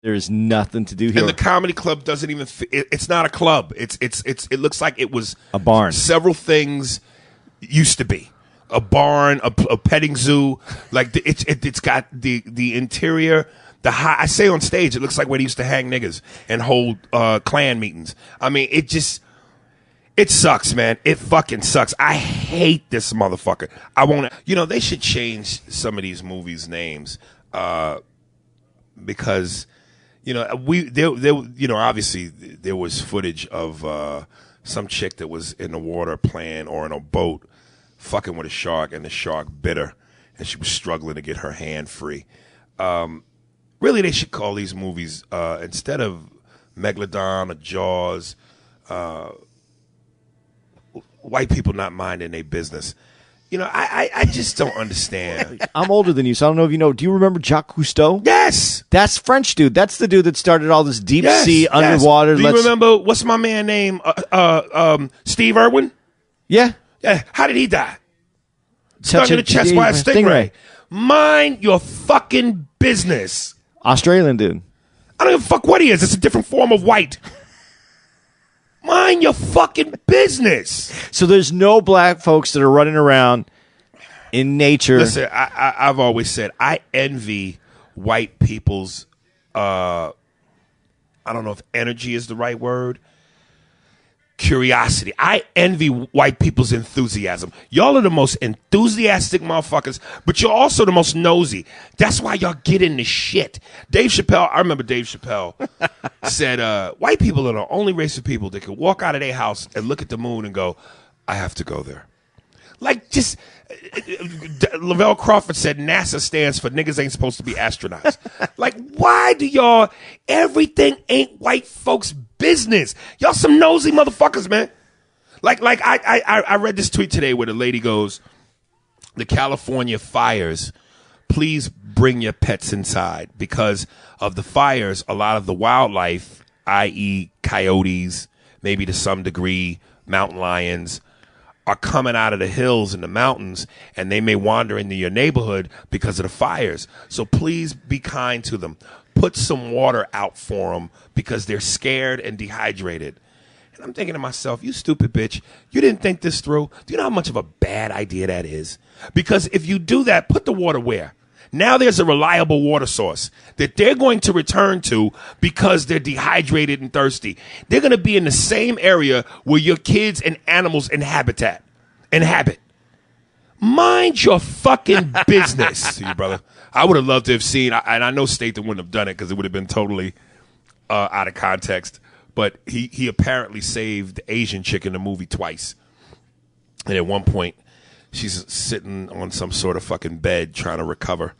There is nothing to do here. And the comedy club doesn't even. It's not a club. It looks like it was a barn. Several things used to be a barn, a petting zoo. Like it's got the interior. I say on stage, it looks like where they used to hang niggas and hold clan meetings. I mean, it sucks, man. It fucking sucks. I hate this motherfucker. I won't. They should change some of these movies' names because obviously there was footage of some chick that was in the water playing or in a boat fucking with a shark, and the shark bit her, and she was struggling to get her hand free. Really, they should call these movies, instead of Megalodon or Jaws, white people not minding their business. I just don't understand. I'm older than you, so I don't know if you know. Do you remember Jacques Cousteau? Yes. That's French dude. That's the dude that started all this deep sea underwater. Do you remember, what's my man name? Steve Irwin? Yeah. Yeah. How did he die? Stuck in the chest by a stingray. Mind your fucking business. Australian dude. I don't give a fuck what he is. It's a different form of white. Mind your fucking business. So there's no black folks that are running around in nature. Listen, I've always said I envy white people's, I don't know if energy is the right word, curiosity. I envy white people's enthusiasm. Y'all are the most enthusiastic motherfuckers, but you're also the most nosy. That's why y'all get into shit. I remember Dave Chappelle said, white people are the only race of people that can walk out of their house and look at the moon and go, I have to go there. Like, just, Lavelle Crawford said NASA stands for niggas ain't supposed to be astronauts. Like, why do y'all, everything ain't white folks' business? Y'all some nosy motherfuckers, man. Like I read this tweet today where the lady goes, the California fires, please bring your pets inside. Because of the fires, a lot of the wildlife, i.e. coyotes, maybe to some degree, mountain lions, are coming out of the hills and the mountains, and they may wander into your neighborhood because of the fires. So please be kind to them. Put some water out for them because they're scared and dehydrated. And I'm thinking to myself, you stupid bitch, you didn't think this through? Do you know how much of a bad idea that is? Because if you do that, put the water where? Now there's a reliable water source that they're going to return to because they're dehydrated and thirsty. They're going to be in the same area where your kids and animals inhabit. Mind your fucking business. See, brother. I would have loved to have seen, and I know Statham wouldn't have done it because it would have been totally out of context, but he apparently saved the Asian chick in the movie twice. And at one point, she's sitting on some sort of fucking bed trying to recover.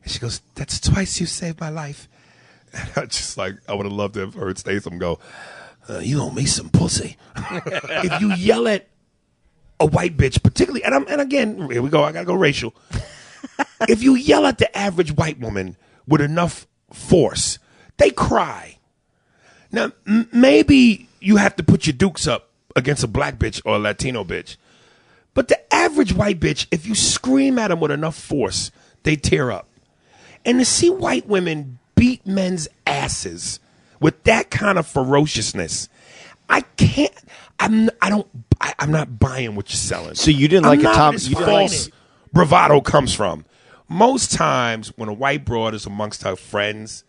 And she goes, that's twice you saved my life. And I would have loved to have heard Statham go, you owe me some pussy. If you yell at a white bitch, particularly, and again, here we go, I got to go racial. If you yell at the average white woman with enough force, they cry. Now, maybe you have to put your dukes up against a black bitch or a Latino bitch. But the average white bitch, if you scream at them with enough force, they tear up. And to see white women beat men's asses with that kind of ferociousness, I'm not buying what you're selling. So you didn't like a top false bravado comes from. Most times when a white broad is amongst her friends,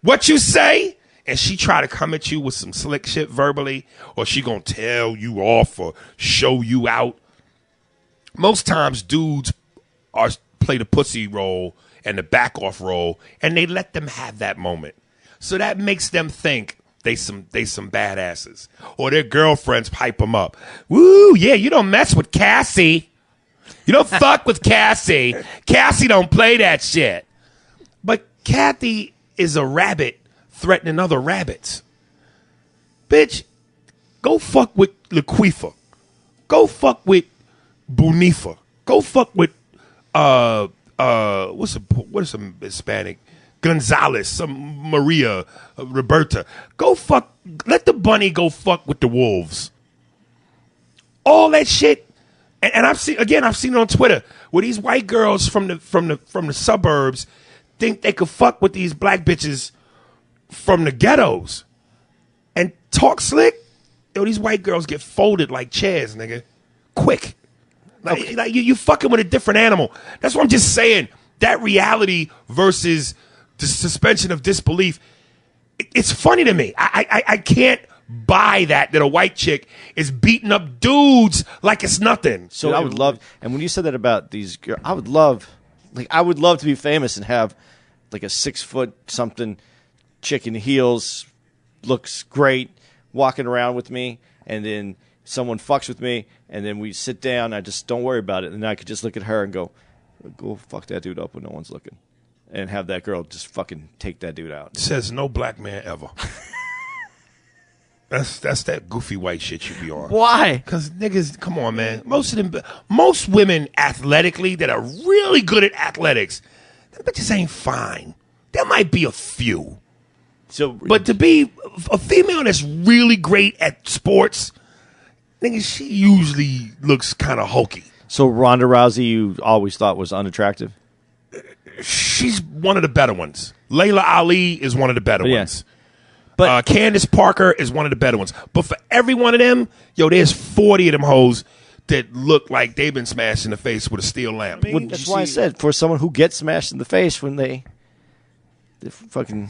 what you say, and she try to come at you with some slick shit verbally, or she gonna tell you off or show you out. Most times dudes play the pussy role and the back off role, and they let them have that moment. So that makes them think they some badasses. Or their girlfriends pipe them up. Woo, yeah, you don't mess with Cassie. You don't fuck with Cassie. Cassie don't play that shit. But Kathy is a rabbit threatening other rabbits. Bitch, go fuck with Laquifa. Go fuck with Bunifa. Go fuck with what is some Hispanic? Gonzalez, some Maria, Roberta. Go fuck. Let the bunny go fuck with the wolves. All that shit. And I've seen it on Twitter where these white girls from the suburbs think they could fuck with these black bitches from the ghettos and talk slick, yo, these white girls get folded like chairs, nigga. Quick. Like you fucking with a different animal. That's what I'm just saying. That reality versus the suspension of disbelief, it's funny to me. I can't buy that a white chick is beating up dudes like it's nothing. So I would love, and when you said that about these girls, I would love to be famous and have like a 6 foot something chick in heels, looks great, walking around with me, and then someone fucks with me, and then we sit down. I just don't worry about it, and then I could just look at her and go fuck that dude up when no one's looking, and have that girl just fucking take that dude out. Says no black man ever. That's that goofy white shit you be on. Why? Because niggas, come on, man. Most women athletically that are really good at athletics, them bitches ain't fine. There might be a few. But to be a female that's really great at sports, nigga, she usually looks kind of hokey. So Ronda Rousey, you always thought was unattractive? She's one of the better ones. Layla Ali is one of the better ones. But Candace Parker is one of the better ones. But for every one of them, yo, there's 40 of them hoes that look like they've been smashed in the face with a steel lamp. Well, that's why I said, for someone who gets smashed in the face when they fucking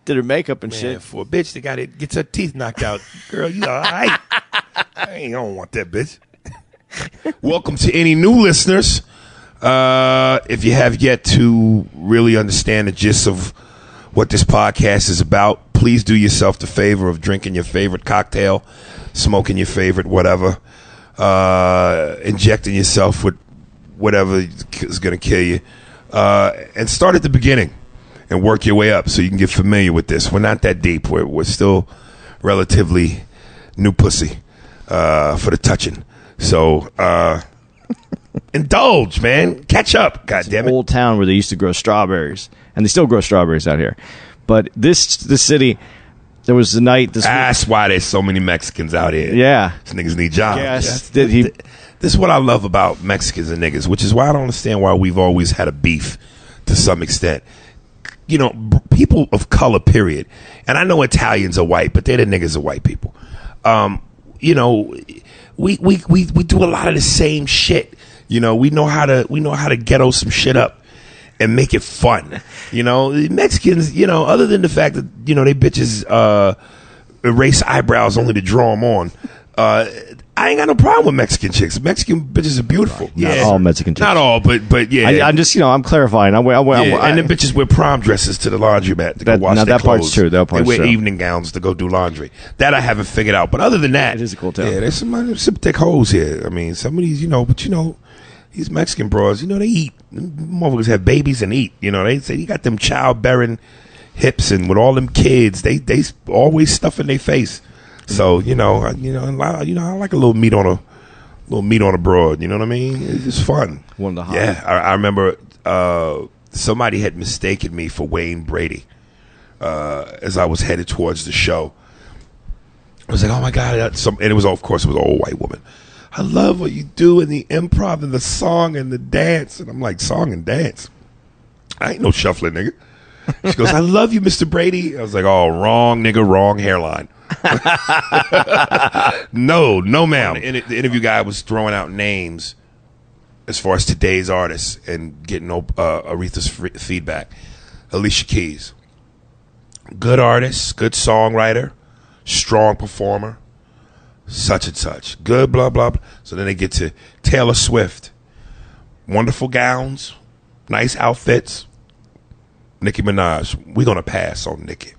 did her makeup and shit. For a bitch that gets her teeth knocked out, girl, you all right. I don't want that bitch. Welcome to any new listeners. If you have yet to really understand the gist of what this podcast is about, please do yourself the favor of drinking your favorite cocktail, smoking your favorite whatever, injecting yourself with whatever is going to kill you, and start at the beginning and work your way up so you can get familiar with this. We're not that deep. We're still relatively new pussy for the touching. So indulge, man. Catch up, goddammit. Old town where they used to grow strawberries, and they still grow strawberries out here. But this city, there was a night. That's why there's so many Mexicans out here. Yeah, these niggas need jobs. Yes, this is what I love about Mexicans and niggas, which is why I don't understand why we've always had a beef to some extent. You know, people of color, period. And I know Italians are white, but they're the niggas of white people. You know, we do a lot of the same shit. You know, we know how to ghetto some shit up and make it fun. You know, the Mexicans, you know, other than the fact that, you know, they bitches erase eyebrows only to draw them on. I ain't got no problem with Mexican chicks. Mexican bitches are beautiful. Not all Mexican chicks. Not all, but yeah. I'm just, you know, I'm clarifying. And then bitches wear prom dresses to the laundromat to go wash their that clothes. Part's true. That part's true. They wear true. evening gowns to go do laundry. That I haven't figured out. But other than that, it is a cool town. Yeah, there's some thick hoes here. I mean, some of these, you know, but you know, these Mexican bros, you know, they eat. Motherfuckers have babies and eat. You know, they say you got them childbearing hips, and with all them kids, they always stuff in their face. So I like a little meat on a broad. You know what I mean? It's just fun. One of the yeah, I remember somebody had mistaken me for Wayne Brady as I was headed towards the show. I was like, oh my God, and it was of course an old white woman. I love what you do in the improv and the song and the dance. And I'm like, song and dance? I ain't no shuffling, nigga. She goes, I love you, Mr. Brady. I was like, oh, wrong nigga, wrong hairline. No, ma'am. The interview guy was throwing out names as far as today's artists and getting Aretha's feedback. Alicia Keys. Good artist, good songwriter, strong performer. Such and such. Good, blah, blah, blah. So then they get to Taylor Swift. Wonderful gowns. Nice outfits. Nicki Minaj. We're going to pass on Nicki.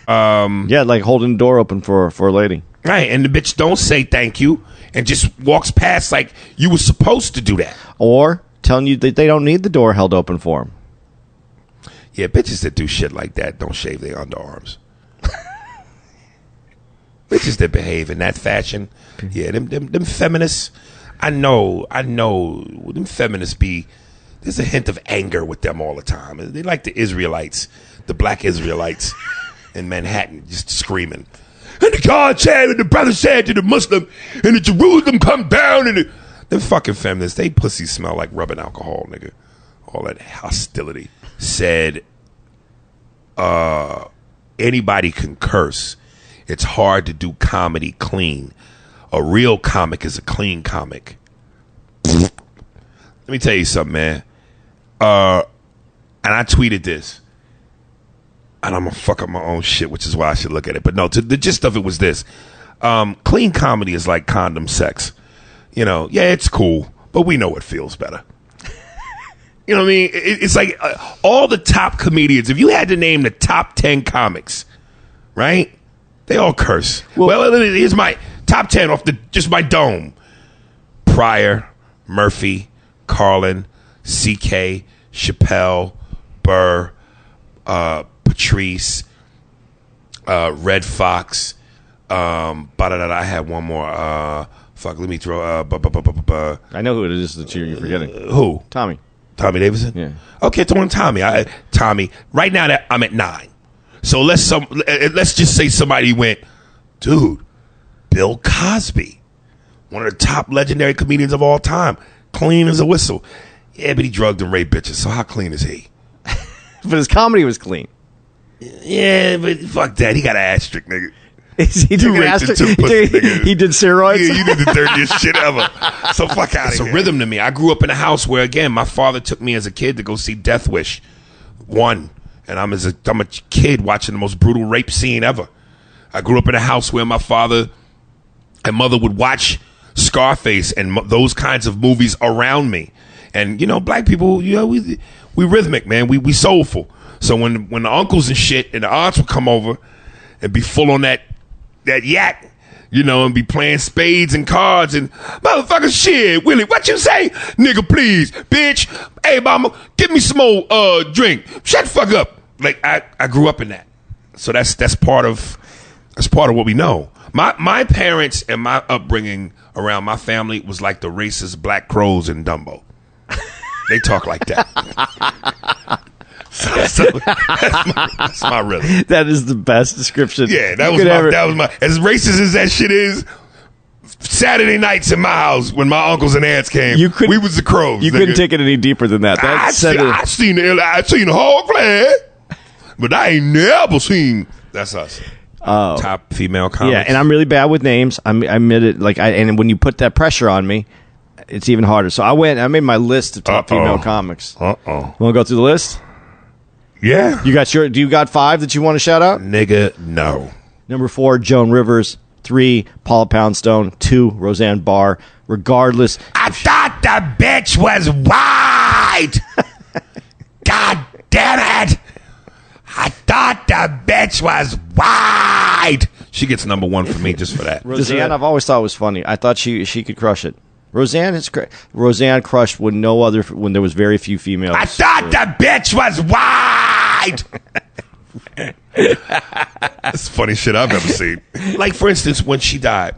Yeah, like holding the door open for a lady. Right, and the bitch don't say thank you and just walks past like you were supposed to do that. Or telling you that they don't need the door held open for them. Yeah, bitches that do shit like that don't shave their underarms. Bitches that behave in that fashion, yeah, them feminists. I know. Them feminists there's a hint of anger with them all the time. They like the Israelites, the black Israelites in Manhattan, just screaming. And the God said, and the brother said to the Muslim, and the Jerusalem come down, and them fucking feminists, they pussies smell like rubbing alcohol, nigga. All that hostility. Said, anybody can curse, it's hard to do comedy clean. A real comic is a clean comic. Let me tell you something, man. And I tweeted this. And I'm going to fuck up my own shit, which is why I should look at it. But no, the gist of it was this. Clean comedy is like condom sex. You know, yeah, it's cool, but we know it feels better. You know what I mean? It's like all the top comedians, if you had to name the top 10 comics, right? They all curse. Well, here's my top 10 off just my dome. Pryor, Murphy, Carlin, CK, Chappelle, Burr, Patrice, Red Fox. I had one more. Let me throw. I know who it is that you're forgetting. Who? Tommy Davidson? Yeah. Okay, throwing Tommy. Tommy. Right now that I'm at 9. So let's just say somebody went, dude, Bill Cosby, one of the top legendary comedians of all time, clean as a whistle. Yeah, but he drugged and raped bitches. So how clean is he? But his comedy was clean. Yeah, but fuck that. He got an asterisk, nigga. He did steroids. Yeah, you did the dirtiest shit ever. So fuck out of here. It's a rhythm to me. I grew up in a house where, again, my father took me as a kid to go see Death Wish 1. And I'm a kid watching the most brutal rape scene ever. I grew up in a house where my father and mother would watch Scarface and those kinds of movies around me. And, you know, black people, you know, we rhythmic, man. We soulful. So when the uncles and shit and the aunts would come over and be full on that yak, you know, and be playing spades and cards and motherfucker shit, Willie, what you say? Nigga, please, bitch. Hey, mama, give me some more drink. Shut the fuck up. Like I grew up in that. So that's part of what we know. My parents and my upbringing around my family was like the racist black crows in Dumbo. They talk like that. So that's my rhythm. That is the best description. Yeah, that was my as racist as that shit is. Saturday nights in my house when my uncles and aunts came, we was the crows. You couldn't take it any deeper than that. I seen the whole flag, but I ain't never seen. That's us. Top female comics. Yeah, and I'm really bad with names. I admit it. And when you put that pressure on me, it's even harder. So I made my list of top female comics. Want to go through the list? Yeah. Do you got 5 that you want to shout out? Nigga, no. Number 4, Joan Rivers. 3, Paula Poundstone. 2, Roseanne Barr. Regardless. I thought the bitch was white. God damn it. I thought the bitch was white. She gets number 1 for me just for that. Roseanne, I've always thought was funny. I thought she could crush it. Roseanne crushed when there was very few females. I thought the bitch was white. That's funny shit I've ever seen. Like, for instance, when she died,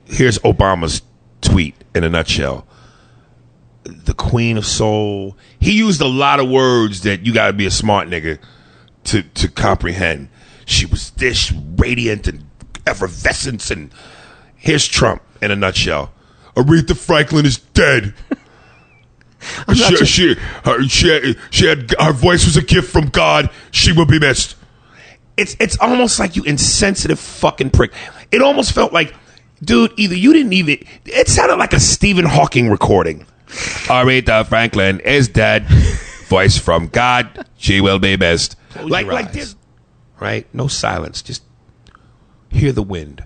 here's Obama's tweet in a nutshell. The Queen of Soul. He used a lot of words that you got to be a smart nigga to comprehend. She was this radiant and effervescence. And here's Trump in a nutshell. Aretha Franklin is dead. Her voice was a gift from God. She will be missed. It's almost like you insensitive fucking prick. It almost felt like, dude, either you didn't even. It sounded like a Stephen Hawking recording. Aretha Franklin is dead. Voice from God. She will be missed. Like this, right? No silence. Just hear the wind.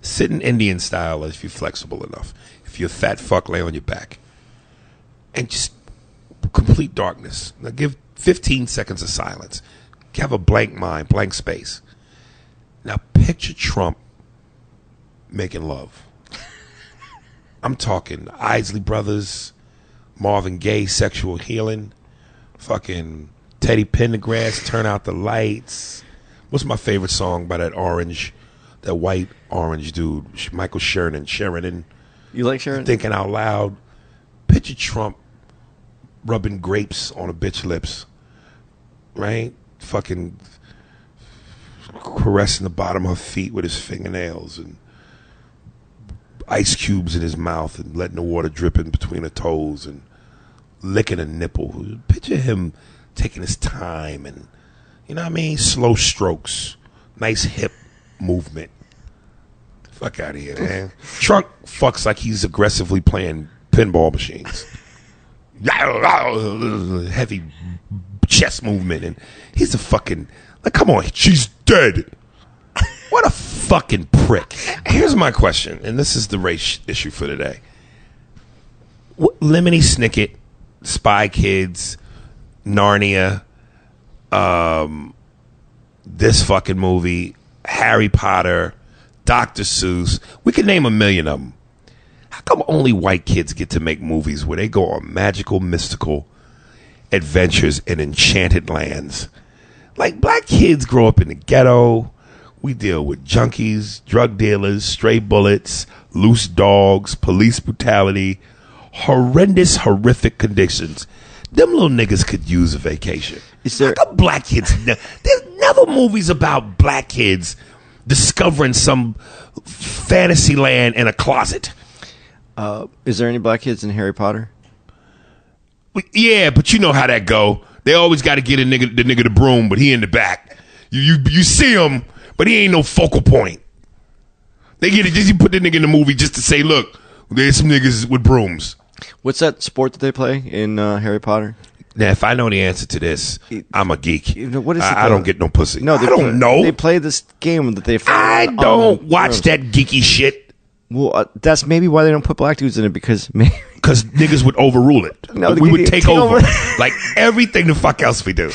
Sit in Indian style if you're flexible enough. If you're a fat fuck, lay on your back. And just complete darkness. Now give 15 seconds of silence. Have a blank mind, blank space. Now picture Trump making love. I'm talking Isley Brothers, Marvin Gaye, Sexual Healing, fucking Teddy Pendergrass, Turn Out the Lights. What's my favorite song by that white orange dude, Michael Sheridan? You like Sheridan? Thinking Out Loud. Picture Trump rubbing grapes on a bitch lips, right? Fucking caressing the bottom of her feet with his fingernails and ice cubes in his mouth and letting the water drip in between her toes and licking a nipple. Picture him taking his time and, you know what I mean? Slow strokes. Nice hip movement. Fuck out of here, man. Trunk fucks like he's aggressively playing pinball machines. Heavy chest movement. And he's a fucking, like, come on, she's dead. What a fucking prick. Here's my question, and this is the race issue for today. Lemony Snicket, Spy Kids, Narnia, this fucking movie, Harry Potter, Dr. Seuss. We could name a million of them. How come only white kids get to make movies where they go on magical, mystical adventures in enchanted lands? Like, black kids grow up in the ghetto. We deal with junkies, drug dealers, stray bullets, loose dogs, police brutality, horrendous, horrific conditions. Them little niggas could use a vacation. How come black kids? There's never movies about black kids discovering some fantasy land in a closet. Is there any black kids in Harry Potter? Yeah, but you know how that go. They always got to get the nigga the broom, but he in the back. You see him, but he ain't no focal point. They get it. Just you put the nigga in the movie just to say, look, there's some niggas with brooms. What's that sport that they play in Harry Potter? Now, if I know the answer to this, I'm a geek. What is it? I don't get no pussy. No, I don't know. They play this game that they. I don't watch that geeky shit. Well, that's maybe why they don't put black dudes in it, because niggas would overrule it. No, we would take over like everything the fuck else we do.